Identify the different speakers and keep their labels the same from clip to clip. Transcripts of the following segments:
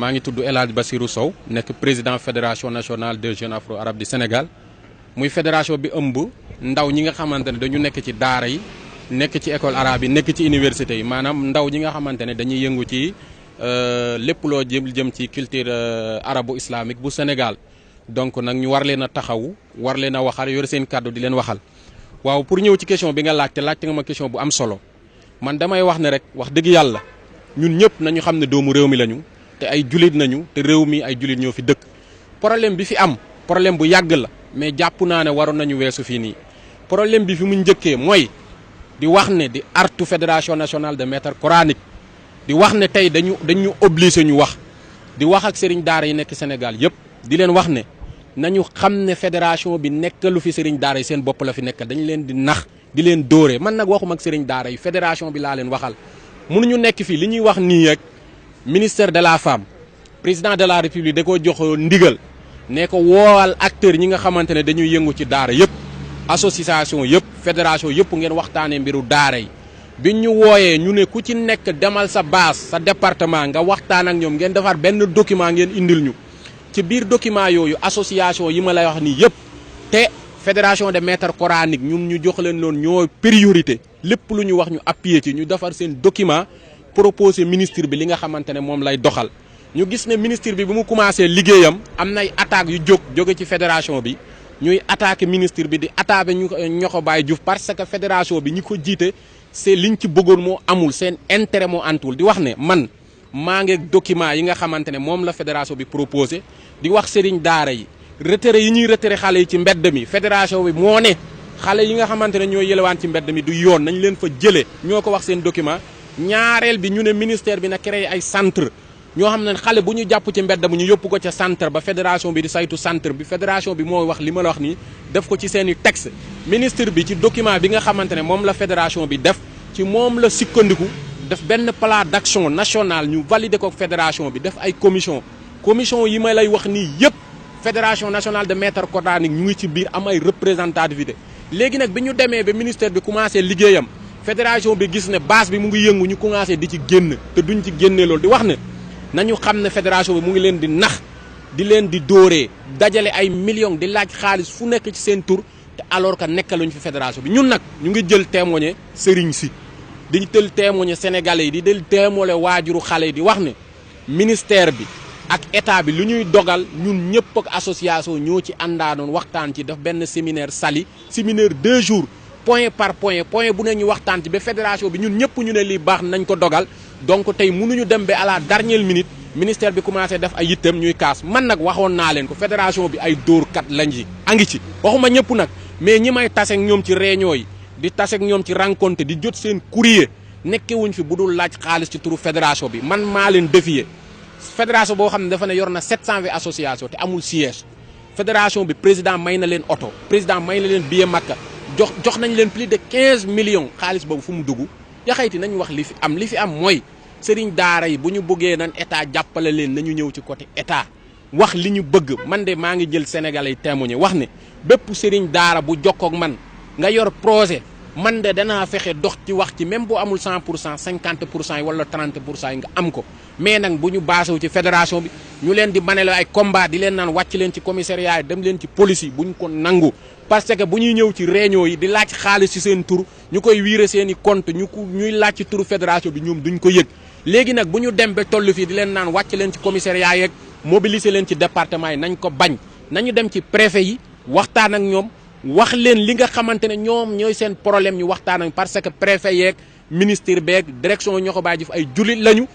Speaker 1: maa ngi tudd El Hadj Bassirou Sow nekk président fédération nationale des jeunes afro-arabes du Sénégal muy fédération bi ëmb ndaw ñi nga xamante ne dañu nekk ci daara yi nekk ci école arabe yi nekk ci université yi maanaam ndaw ñi nga xamante ne dañuy yëngu ci lépp loo jëm ci culture arabo-islamique bu Sénégal donc nag ñu war leen a taxawu war leen a waxal yore seen kàddu di leen waxal waaw pour ñëw ci question bi nga laajte nga ma question bu am solo man damay wax ne rek wax dëgg yàlla ñun ñëpp nañu xam ne doomu réew mi lañu te ay julit nañu te réew mi ay julit ñoo fi dëkk problème bi fi am problème bu yàgg la mais jàpp naa ne waroon nañu weesu fii nii problème bi fi mu njëkkee mooy di wax ne di artu fédération nationale de maîtres coraniques di wax ne tey dañu obligé ñu wax di wax ak sëriñ daara yi nekk Sénégal yëpp di leen wax ne nañu xam ne fédération bi nekkalu fi sëriñ daara yi seen bopp la fi nekkal dañu leen di nax di leen dóoree man nag waxuma ak sëriñ daara yi fédération bi laa leen waxal mënuñu nekk fii li ñuy wax nii rek ministère de la femme président de la république da ko jox ndigal ne ko woowal acteurs ñi nga xamante ne dañuy yëngu ci daara yëpp association yëpp fédération yëpp ngeen waxtaanee mbiru daara yi biñ ñu wooyee ñu ne ku ci nekk demal sa base sa département nga waxtaan ak ñoom ngeen defar benn document ngeen indil ñu ci biir document yooyu association yi ma lay wax nii yëpp te fédération de maîtres coraniques ñun ñu jox leen loon ñoo priorité lépp lu ñu wax ñu appuyer ci ñu defar seen document proposé ministre bi li nga xamante ne moom lay doxal ñu gis ne ministre bi mu commencé liggéeyam am nay attaques yu jóge ci fédération bi ñuy attaqué ministre bi di attaqué ñu Niokho Baye Diouf parce que fédération bi ñi ko jiite c'est liñ ci bëggoon moo amul seen intérêt moo antuwul di wax ne man maa ngi document yi nga xamante ne moom la fédération bi proposé di wax sëriñ daara yi retiré yi ñuy retiré xale yi ci mbedd mi fédération bi moo ne xale yi nga xamante ne ñoo yelewaan ci mbedd mi du yoon nañ leen fa jëlee ñoo ko wax seen document ñaareel bi ñu ne ministère bi na créé ay centre ñoo xam ne xale bu ñu jàpp ci mbedd mu ñu yóbbu ko ca centre ba fédération bi di saytu centre bi fédération bi moo wax li ma la wax nii def ko ci seen i texte ministre bi ci document bi nga xamante ne moom la fédération bi def ci moom la sukkandiku def benn plan d'action national ñu valider ko fédération bi def ay commission yi ma lay wax nii yëpp fédération nationale de maîtres coraniques ñu ngi ci biir am ay représentativité léegi nag bi ñu demee ba ministère bi commencé liggéeyam fédération bi gis ne base bi mu ngi yëngu ñu commencé di ci génn te duñ ci génne loolu di wax ne nañu xam ne fédération bi mu ngi leen di nax di leen di dóoree dajale ay millions di laaj xaalis fu nekk ci seen tur te alors que nekkaluñ fi fédération bi ñun nag ñu ngi jël témoigner sëriñ si di jël témoigner sénégalais yi di jël témoigner waajuru xale yi di wax ne ministère bi ak état bi lu ñuy dogal ñun ñëpp ak association ñoo ci àndaanoon waxtaan ci def benn séminaire séminaire 2 jours point par point bu ne ñu waxtaan ci ba fédération bi ñun ñëpp ñu ne lii baax nañ ko dogal donc tey mënuñu dem ba à la dernière minute ministère bi commencé def ay yittam ñuy kaas man nag waxoon naa leen ko fédération bi ay dóorkat lañ ci angi ci waxuma ñëpp nag mais ñi may tase ak ñoom ci réunion yi di tase ak ñoom ci rencontre di jot seen courrier nekkewuñ fi bu dul laaj xaalis ci turu fédération bi man maa leen défier fédération boo xam ne dafa ne yor na 720 association te amul siège fédération bi président may na leen oto président may na leen billet Makka jox nañ leen plus de 15 millions xaalis boobu fu mu dugg yaxayti nañ wax li fi am mooy sëriñ daara yi bu ñu bëggee nan état jàppale leen nañu ñëw ci côté état wax li ñu bëgg man de maa ngi jël sénégalais yi témoigner wax ne bépp sëriñ daara bu jokkoog man nga yor projet man de danaa fexe dox ci wax ci même boo amul 100 pour cent 50 pour cent yi wala 30 pour cent yi nga am ko mais nag bu ñu baasewu ci fédération bi ñu leen di manelo ay combat di leen naan wàcc leen ci commissariat yi dem leen ci police yi bu ñu ko nangu parce que bu ñuy ñëw ci réunion yi di laaj xaalis ci seen tur ñu koy wiire seen i compte ñuy laaj ci turu fédération bi ñoom duñ ko yëg léegi nag bu ñu dem ba toll fii di leen naan wàcc leen ci commissariat yeeg mobiliser leen ci département yi nañ ko bañ nañu dem ci préfet yi waxtaan ak ñoom wax leen li nga xamante ne ñoom ñooy seen problème ñu waxtaan ak parce que préfet yeeg ministre beeg direction Niokho Baye Diouf ay jullit lañu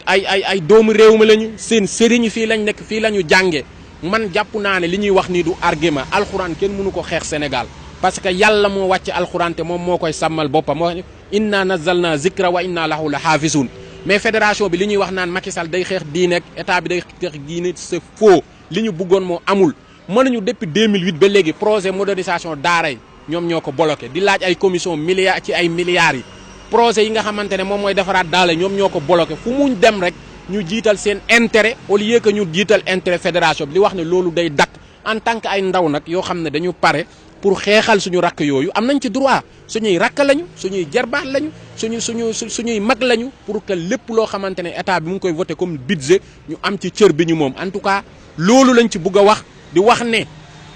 Speaker 1: ay doomu réew mi lañu seen sëriñ fii lañ nekk fii la ñu jàngee man jàpp naa ne li ñuy wax nii du argument alxuraan kenn mënu ko xeex Sénégal parce que yàlla moo wàcc alxuraan te moom moo koy sàmmal boppam moo wax ne inna nazzalna zikra wa inna lahu la xaafisun mais fédération bi li ñuy wax naan Macky Sall day xeex diine ak état bi day xeex diine c'est faux li ñu bëggoon moo amul mënuñu depuis 2008 ba léegi projet modernisation daara yi ñoom ñoo ko bloqué di laaj ay commission milliards ci ay milliards yi projet yi nga xamante ne moom mooy defaraat daara ñoom ñoo ko bloqué fu muñ dem rek ñu jiital seen intérêt au lieu que ñu jiital intérêt fédération bi li wax ne loolu day dakk en tant que ay ndaw nag yoo xam ne dañu pare pour xeexal suñu rakk yooyu am nañ ci droit suñuy rakk lañu suñuy jarbaat lañu suñuy mag lañu pour que lépp loo xamante ne état bi mu ngi koy voté comme budget ñu am ci cër bi ñu moom en tout cas loolu lañ ci bëgg a wax di wax ne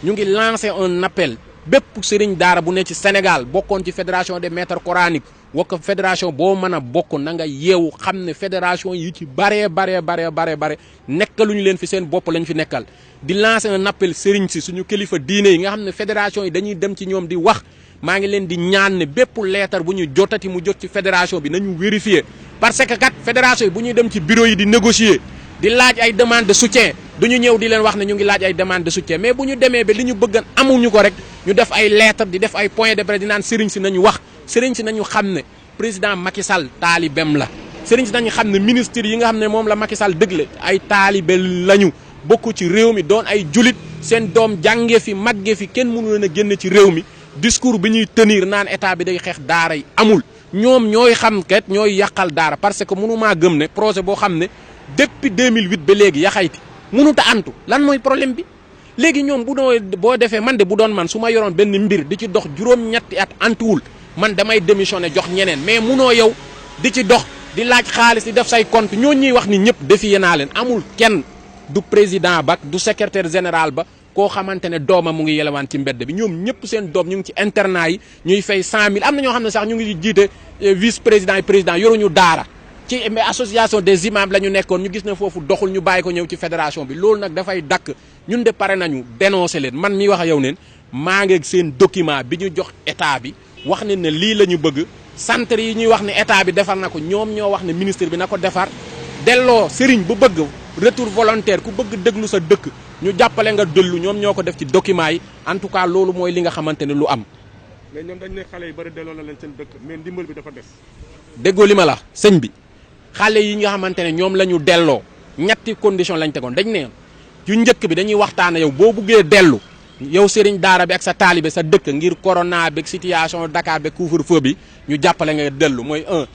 Speaker 1: ñu ngi lancé un appel bépp sëriñ daara bu ne ci Sénégal bokkoon ci fédération des maîtres coraniques wakk fédération boo mën a bokk na nga yeewu xam ne fédération yi ci bare nekkaluñu leen fi seen bopp lañ fi nekkal di lancer un appel sëriñ si suñu kilifa diine yi nga xam ne fédération yi dañuy dem ci ñoom di wax maa ngi leen di ñaan ne bépp leetar bu ñu jotati mu jot ci fédération bi nañu vérifier parce que kat fédération yi bu ñuy dem ci bureau yi di négocier di laaj ay demande de soutien duñu ñëw di leen wax ne ñu ngi laaj ay demande de soutien mais bu ñu demee ba li ñu bëggan amuñu ko rek ñu def ay lettre di def ay point de presse di naan sëriñ si nañu wax sëriñ si nañu xam ne président Macky Sall taalibem la sëriñ si nañu xam ne ministre yi nga xam ne moom la Macky Sall dëgle ay taalibe lañu bokk ci réew mi doon ay julit seen doom jànge fi magge fi kenn mënu leen a génn ci réew mi discours bi ñuy tenir naan état bi day xeex daara yi amul ñoom ñooy xam kat ñooy yàqal daara parce que mënumaa gëm ne projet boo xam ne depuis 2008 ba léegi yaxayti mënut a antu lan mooy problème bi léegi ñoom boo defee man de bu doon man su ma yoroon benn mbir di ci dox juróom-ñetti at antuwul man damay démissionné jox ñeneen mais munoo yow di ci dox di laaj xaalis di def say compte ñoo ñuy wax ni ñëpp défier naa leen amul kenn du président ba du secrétaire général ba koo xamante ne doomam mu ngi yelewaan ci mbedd bi ñoom ñëpp seen doom ñu ngi ci internat yi ñuy fay 100000 am na ñoo xam ne sax ñu ngi jiite vice président yi président yoruñu daara ci association des imams la ñu nekkoon ñu gis ne foofu doxul ñu bàyyi ko ñëw ci fédération bi loolu nag dafay dakk ñun de pare nañu dénoncer leen man mi wax ak yow neen maa ngi seen document bi ñu jox état bi wax ne ne lii la ñu bëgg centre yi ñuy wax ne état bi defar na ko ñoom ñoo wax ne ministre bi na ko defar delloo sëriñ bu bëgg retour volontaire ku bëgg déglu sa dëkk ñu jàppale nga dëllu ñoom ñoo ko def ci document yi en tout cas loolu mooy li nga xamante ne lu am.
Speaker 2: mais ñoom dañ ne xale yi bari delloo na leen seen dëkk mais ndimbal bi dafa des.
Speaker 1: déggoo li ma la sëñ bi xale yi nga xamante ne ñoom la ñu delloo ñetti condition lañ tegoon dañ ne yu njëkk bi dañuy waxtaane yow boo buggee dellu yow sëriñ daara bi ak sa taalibe sa dëkk ngir corona bi ak situation Dakar bi couvre-feu bi ñu jàppale nga dellu mooy un.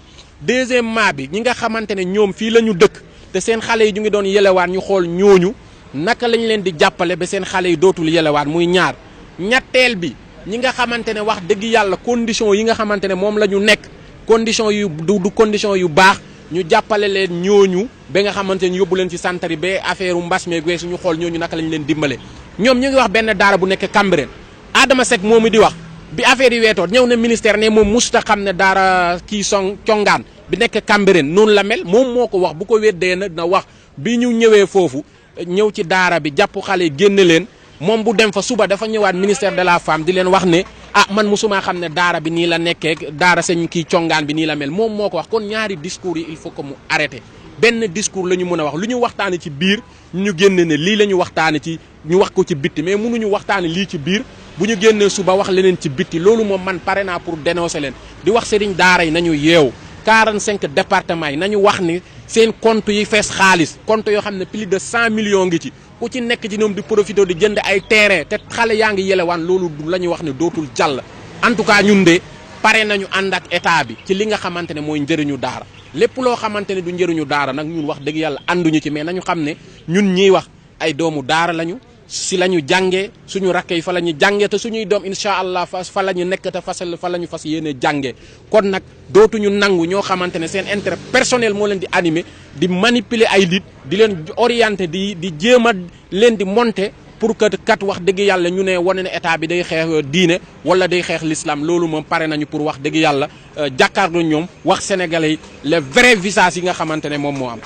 Speaker 1: deuxièmement bi ñi nga xamante ne ñoom fii la ñu dëkk te seen xale yi ñu ngi doon yelewaan ñu xool ñooñu naka lañ leen di jàppale ba seen xale yi dootul yelewaan muy ñaar ñetteel bi ñi nga xamante ne wax dëgg yàlla condition yi nga xamante ne moom la ñu nekk condition yu du condition yu baax ñu jàppale leen ñooñu ba nga xamante ne yóbbu leen ci santar yi ba affaire mbas mi weesu ñu xool ñooñu naka lañ leen dimbale ñoom ñu ngi wax benn daara bu nekk Cambérène Adama Seck moomu di wax bi affaire yi weetoon ñëw na ministère ne moom musuta xam ne daara kii congaan bi nekk Cambérène noonu la mel moom moo ko wax bu ko weddee nag na wax bi ñu ñëwee foofu ñëw ci daara bi jàpp xale yi génne leen moom bu dem fa suba dafa ñëwaat ministère de la femme di leen wax ne ah man musuma xam ne daara bi nii la nekkee daara sëñ kii congaan bi nii la mel moom moo ko wax kon ñaari discours yi il faut que mu arrêté benn discours la ñu mën a wax lu ñu waxtaane ci biir ñu génne ne lii la ñu waxtaane ci ñu wax ko ci bitti mais mënuñu waxtaane lii ci biir bu ñu génnee suba wax leneen ci bitti loolu moom man pare naa pour dénoncer leen di wax sëriñ daara yi nañu yeewu 45 départements yi nañu wax ni seen compte yi fees xaalis compte yoo xam ne plus de 100 millions ngi ci ku ci nekk ci ñoom di profité di jënd ay terrain te xale yaa ngi yelewaan loolu la ñuy wax ne dootul jàll en tout cas ñun de pare nañu ànd ak état bi ci li nga xamante ne mooy njëriñu daara lépp loo xamante ne du njëriñu daara nag ñun wax dëgg yàlla ànduñu ci mais nañu xam ne ñun ñiy wax ay doomu daara lañu si la ñu jàngee suñu rakk yi fa la ñu jàngee te suñuy doom incha allah fa la ñu nekk te fa la ñu fas yéene jàngee kon nag dootuñu nangu ñoo xamante ne seen intérêt personnel moo leen di animer di manipuler ay nit di leen orienter di jéem a leen di monter pour que kat wax dëgg yàlla ñu ne wane ne état bi day xeex diine wala day xeex l'islam loolu moom pare nañu pour wax dëgg yàlla jàkkaarloo ñoom wax sénégalais yi le vrai visage yi nga xamante ne moom moo am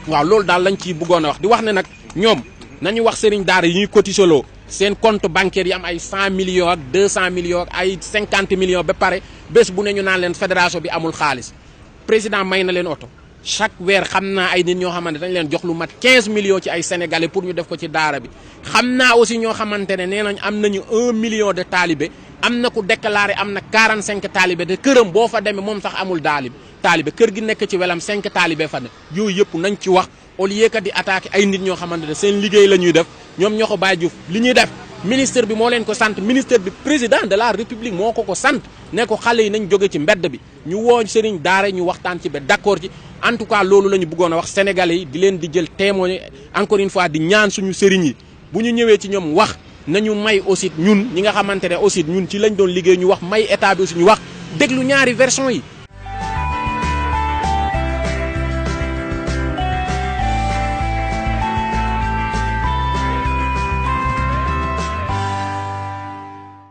Speaker 1: waaw loolu daal lañ ciy bëggoon a wax di wax ne nag ñoom nañu wax sëriñ daara yi ñuy cotiseloo seen compte bancaire yi am ay 100 millions ak 200 millions ak ay 50 millions ba pare bés bu ne ñu naan leen fédération bi amul xaalis président may na leen oto chaque weer xam naa ay nit ñoo xamante dañ leen jox lu mat 15 millions ci ay sénégalais pour ñu def ko ci daara bi xam naa aussi ñoo xamante ne nee nañ am nañu 1 million de talibé am na ku déclaré am na 45 talibé te këram boo fa demee moom sax amul talibé kër gi nekk ci welam 5 talibé fa ne yooyu yëpp nañ ci wax au lieu que di attaqué ay nit ñoo xamante ne seen liggéey la ñuy def ñoom ñoo ko Baye Diouf li ñuy def ministre bi moo leen ko sant ministre bi président de la république moo ko sant ne ko xale yi nañ jóge ci mbedd bi ñu woo sëriñ daara ñu waxtaan ci ba d'accord ci en tout cas loolu la ñu bëggoon a wax sénégalais yi di leen di jël témoin encore une fois di ñaan suñu sëriñ yi bu ñu ñëwee ci ñoom wax nañu may aussi ñun ñi nga xamante ne aussi ñun ci lañ doon liggéey ñu wax may état bi aussi ñu wax déglu ñaari version yi